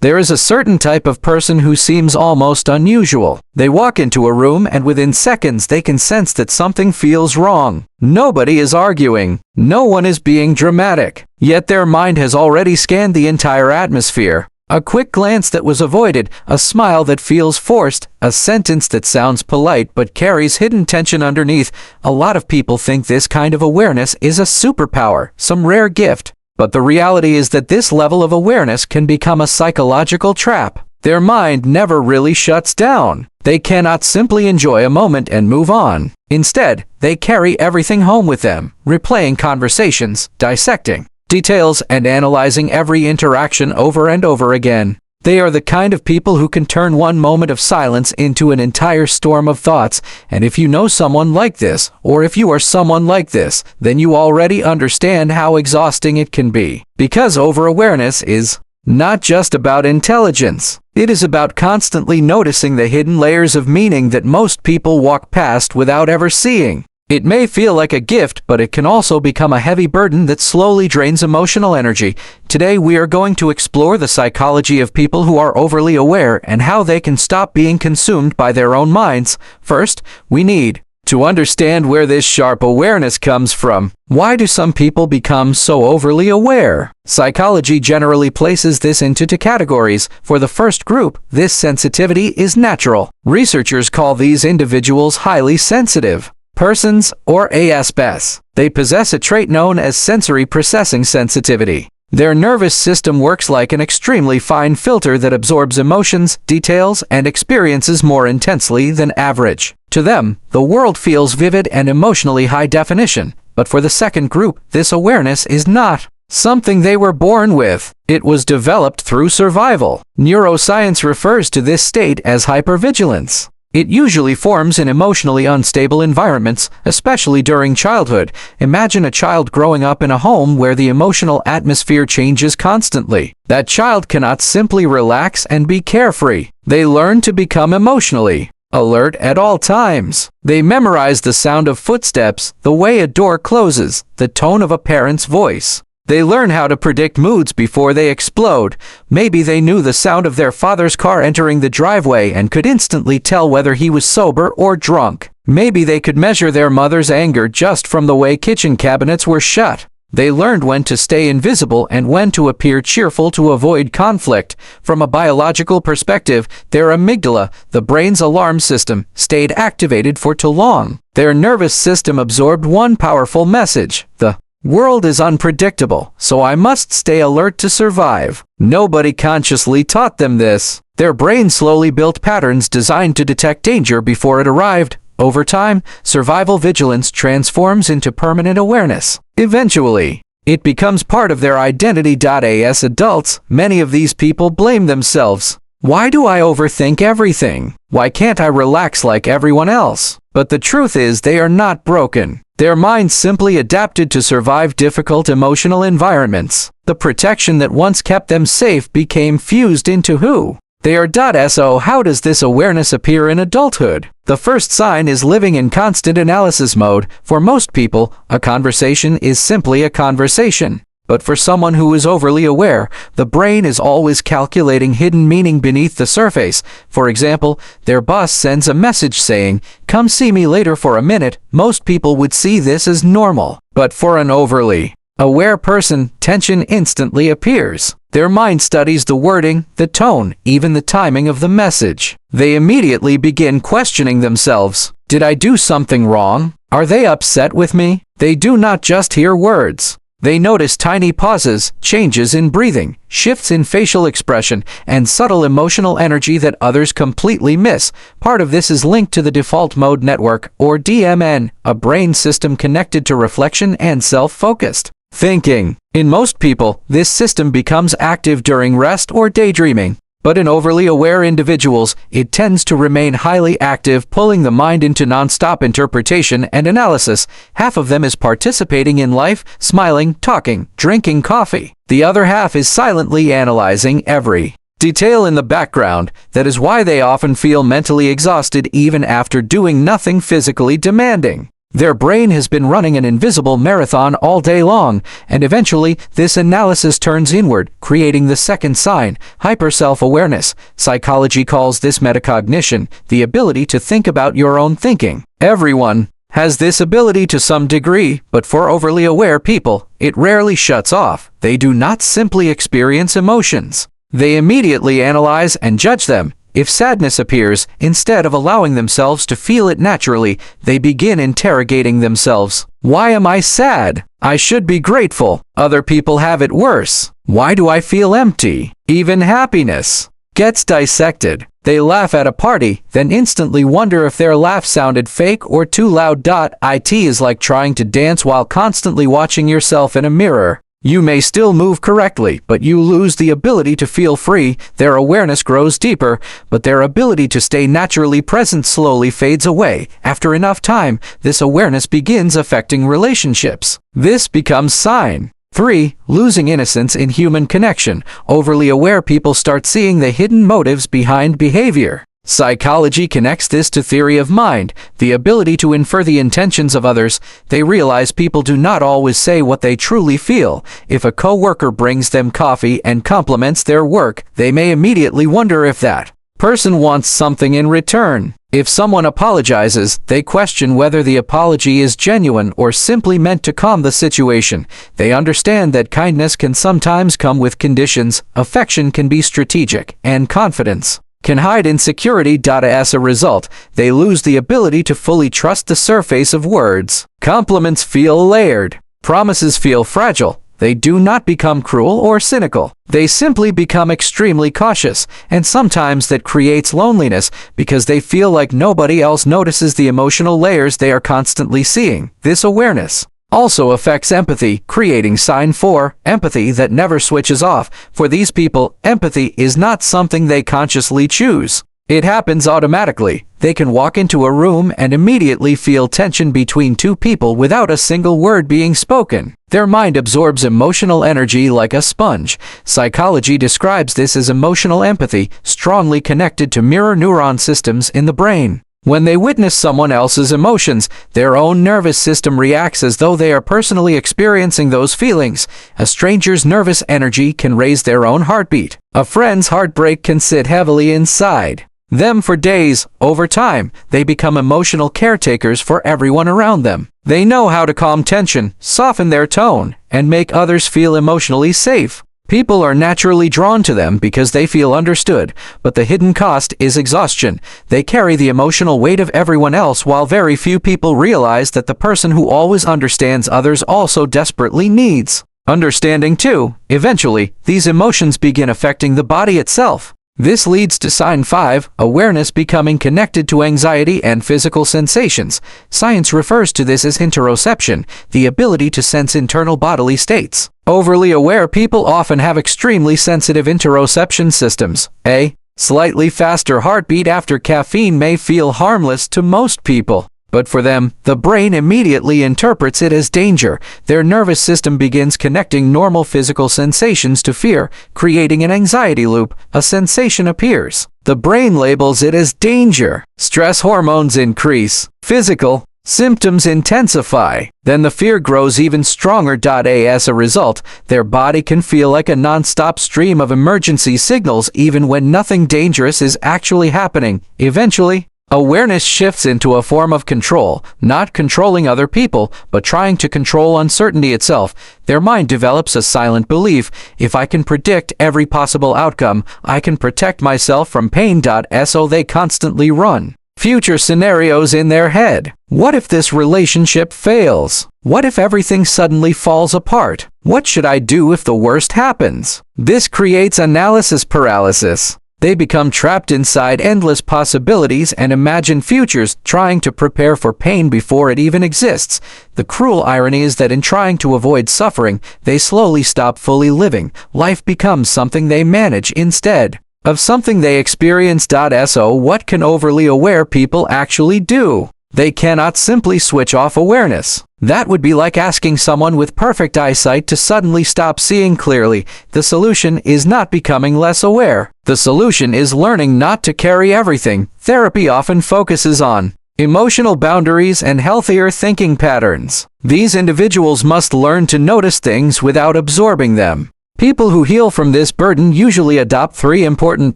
There is a certain type of person who seems almost unusual. They walk into a room and within seconds they can sense that something feels wrong. Nobody is arguing. No one is being dramatic. Yet their mind has already scanned the entire atmosphere. A quick glance that was avoided, a smile that feels forced, a sentence that sounds polite but carries hidden tension underneath. A lot of people think this kind of awareness is a superpower, some rare gift. But the reality is that this level of awareness can become a psychological trap. Their mind never really shuts down. They cannot simply enjoy a moment and move on. Instead, they carry everything home with them, replaying conversations, dissecting details, and analyzing every interaction over and over again. They are the kind of people who can turn one moment of silence into an entire storm of thoughts, and if you know someone like this, or if you are someone like this, then you already understand how exhausting it can be. Because over-awareness is not just about intelligence. It is about constantly noticing the hidden layers of meaning that most people walk past without ever seeing. It may feel like a gift, but it can also become a heavy burden that slowly drains emotional energy. Today we are going to explore the psychology of people who are overly aware and how they can stop being consumed by their own minds. First, we need to understand where this sharp awareness comes from. Why do some people become so overly aware? Psychology generally places this into two categories. For the first group, this sensitivity is natural. Researchers call these individuals highly sensitive persons, or ASPS. They possess a trait known as sensory processing sensitivity. Their nervous system works like an extremely fine filter that absorbs emotions, details, and experiences more intensely than average. To them, the world feels vivid and emotionally high definition. But for the second group, this awareness is not something they were born with. It was developed through survival. Neuroscience refers to this state as hypervigilance. It usually forms in emotionally unstable environments, especially during childhood. Imagine a child growing up in a home where the emotional atmosphere changes constantly. That child cannot simply relax and be carefree. They learn to become emotionally alert at all times. They memorize the sound of footsteps, the way a door closes, the tone of a parent's voice. They learn how to predict moods before they explode. Maybe they knew the sound of their father's car entering the driveway and could instantly tell whether he was sober or drunk. Maybe they could measure their mother's anger just from the way kitchen cabinets were shut. They learned when to stay invisible and when to appear cheerful to avoid conflict. From a biological perspective, their amygdala, the brain's alarm system, stayed activated for too long. Their nervous system absorbed one powerful message: the world is unpredictable, so I must stay alert to survive. Nobody consciously taught them this. Their brain slowly built patterns designed to detect danger before it arrived. Over time, survival vigilance transforms into permanent awareness. Eventually, it becomes part of their identity. As adults, many of these people blame themselves. Why do I overthink everything? Why can't I relax like everyone else? But the truth is, they are not broken. Their minds simply adapted to survive difficult emotional environments. The protection that once kept them safe became fused into who they are. So how does this awareness appear in adulthood? The first sign is living in constant analysis mode. For most people, a conversation is simply a conversation. But for someone who is overly aware, the brain is always calculating hidden meaning beneath the surface. For example, their boss sends a message saying, "Come see me later for a minute." Most people would see this as normal. But for an overly aware person, tension instantly appears. Their mind studies the wording, the tone, even the timing of the message. They immediately begin questioning themselves. Did I do something wrong? Are they upset with me? They do not just hear words. They notice tiny pauses, changes in breathing, shifts in facial expression, and subtle emotional energy that others completely miss. Part of this is linked to the default mode network, or DMN, a brain system connected to reflection and self-focused thinking. In most people, this system becomes active during rest or daydreaming. But in overly aware individuals, it tends to remain highly active, pulling the mind into non-stop interpretation and analysis. Half of them is participating in life, smiling, talking, drinking coffee. The other half is silently analyzing every detail in the background. That is why they often feel mentally exhausted even after doing nothing physically demanding. Their brain has been running an invisible marathon all day long, and eventually this analysis turns inward, creating the second sign, hyper-self-awareness. Psychology calls this metacognition, the ability to think about your own thinking. Everyone has this ability to some degree, but for overly aware people, it rarely shuts off. They do not simply experience emotions. They immediately analyze and judge them. If sadness appears, instead of allowing themselves to feel it naturally, they begin interrogating themselves. Why am I sad? I should be grateful. Other people have it worse. Why do I feel empty? Even happiness gets dissected. They laugh at a party, then instantly wonder if their laugh sounded fake or too loud. It is like trying to dance while constantly watching yourself in a mirror. You may still move correctly, but you lose the ability to feel free. Their awareness grows deeper, but their ability to stay naturally present slowly fades away. After enough time, this awareness begins affecting relationships. This becomes sign 3. Losing innocence in human connection. Overly aware people start seeing the hidden motives behind behavior. Psychology connects this to theory of mind, the ability to infer the intentions of others. They realize people do not always say what they truly feel. If a coworker brings them coffee and compliments their work, they may immediately wonder if that person wants something in return. If someone apologizes, they question whether the apology is genuine or simply meant to calm the situation. They understand that kindness can sometimes come with conditions, affection can be strategic, and confidence can hide insecurity. As a result, they lose the ability to fully trust the surface of words. Compliments feel layered. Promises feel fragile. They do not become cruel or cynical. They simply become extremely cautious, and sometimes that creates loneliness because they feel like nobody else notices the emotional layers they are constantly seeing. This awareness also affects empathy, creating sign 4, empathy that never switches off. For these people, empathy is not something they consciously choose. It happens automatically. They can walk into a room and immediately feel tension between two people without a single word being spoken. Their mind absorbs emotional energy like a sponge. Psychology describes this as emotional empathy, strongly connected to mirror neuron systems in the brain. When they witness someone else's emotions, their own nervous system reacts as though they are personally experiencing those feelings. A stranger's nervous energy can raise their own heartbeat. A friend's heartbreak can sit heavily inside them for days. Over time, they become emotional caretakers for everyone around them. They know how to calm tension, soften their tone, and make others feel emotionally safe. People are naturally drawn to them because they feel understood, but the hidden cost is exhaustion. They carry the emotional weight of everyone else while very few people realize that the person who always understands others also desperately needs understanding too. Eventually, these emotions begin affecting the body itself. This leads to sign 5, awareness becoming connected to anxiety and physical sensations. Science refers to this as interoception, the ability to sense internal bodily states. Overly aware people often have extremely sensitive interoception systems. A slightly faster heartbeat after caffeine may feel harmless to most people, but for them, the brain immediately interprets it as danger. Their nervous system begins connecting normal physical sensations to fear, creating an anxiety loop. A sensation appears. The brain labels it as danger. Stress hormones increase. Physical symptoms intensify. Then the fear grows even stronger. As a result, their body can feel like a non-stop stream of emergency signals even when nothing dangerous is actually happening. Eventually, awareness shifts into a form of control, not controlling other people, but trying to control uncertainty itself. Their mind develops a silent belief, if I can predict every possible outcome, I can protect myself from pain. So they constantly run future scenarios in their head. What if this relationship fails? What if everything suddenly falls apart? What should I do if the worst happens? This creates analysis paralysis. They become trapped inside endless possibilities and imagine futures, trying to prepare for pain before it even exists. The cruel irony is that in trying to avoid suffering, they slowly stop fully living. Life becomes something they manage instead of something they experience. So what can overly aware people actually do? They cannot simply switch off awareness. That would be like asking someone with perfect eyesight to suddenly stop seeing clearly. The solution is not becoming less aware. The solution is learning not to carry everything. Therapy often focuses on Emotional boundaries and healthier thinking patterns. These individuals must learn to notice things without absorbing them. People who heal from this burden usually adopt 3 important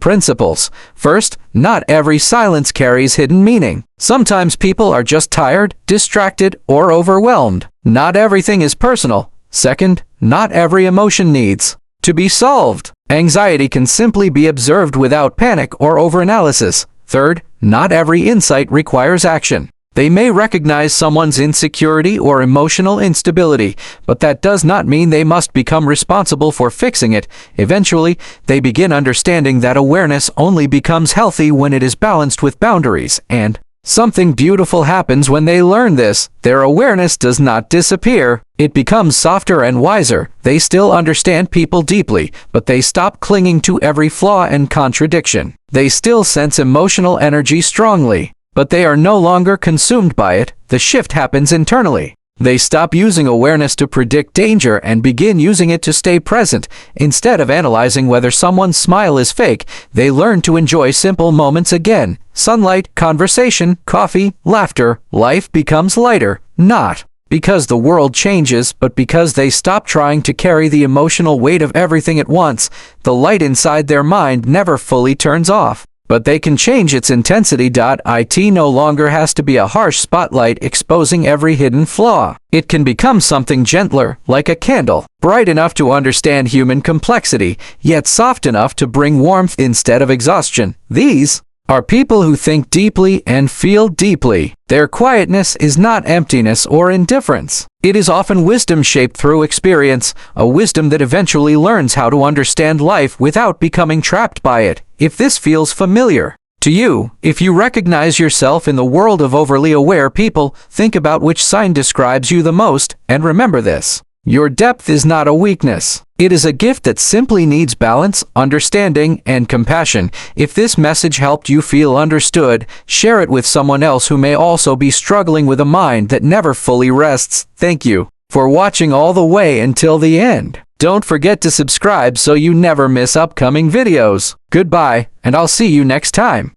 principles. First, not every silence carries hidden meaning. Sometimes people are just tired, distracted, or overwhelmed. Not everything is personal. Second, not every emotion needs to be solved. Anxiety can simply be observed without panic or overanalysis. Third, not every insight requires action. They may recognize someone's insecurity or emotional instability, but that does not mean they must become responsible for fixing it. Eventually, they begin understanding that awareness only becomes healthy when it is balanced with boundaries, and something beautiful happens when they learn this. Their awareness does not disappear. It becomes softer and wiser. They still understand people deeply, but they stop clinging to every flaw and contradiction. They still sense emotional energy strongly, but they are no longer consumed by it. The shift happens internally. They stop using awareness to predict danger and begin using it to stay present. Instead of analyzing whether someone's smile is fake, they learn to enjoy simple moments again. Sunlight, conversation, coffee, laughter. Life becomes lighter, not because the world changes, but because they stop trying to carry the emotional weight of everything at once. The light inside their mind never fully turns off, but they can change its intensity. It no longer has to be a harsh spotlight exposing every hidden flaw. It can become something gentler, like a candle, bright enough to understand human complexity, yet soft enough to bring warmth instead of exhaustion. These are people who think deeply and feel deeply. Their quietness is not emptiness or indifference. It is often wisdom shaped through experience, a wisdom that eventually learns how to understand life without becoming trapped by it. If this feels familiar to you, if you recognize yourself in the world of overly aware people, think about which sign describes you the most, and remember this: your depth is not a weakness. It is a gift that simply needs balance, understanding, and compassion. If this message helped you feel understood, share it with someone else who may also be struggling with a mind that never fully rests. Thank you for watching all the way until the end. Don't forget to subscribe so you never miss upcoming videos. Goodbye, and I'll see you next time.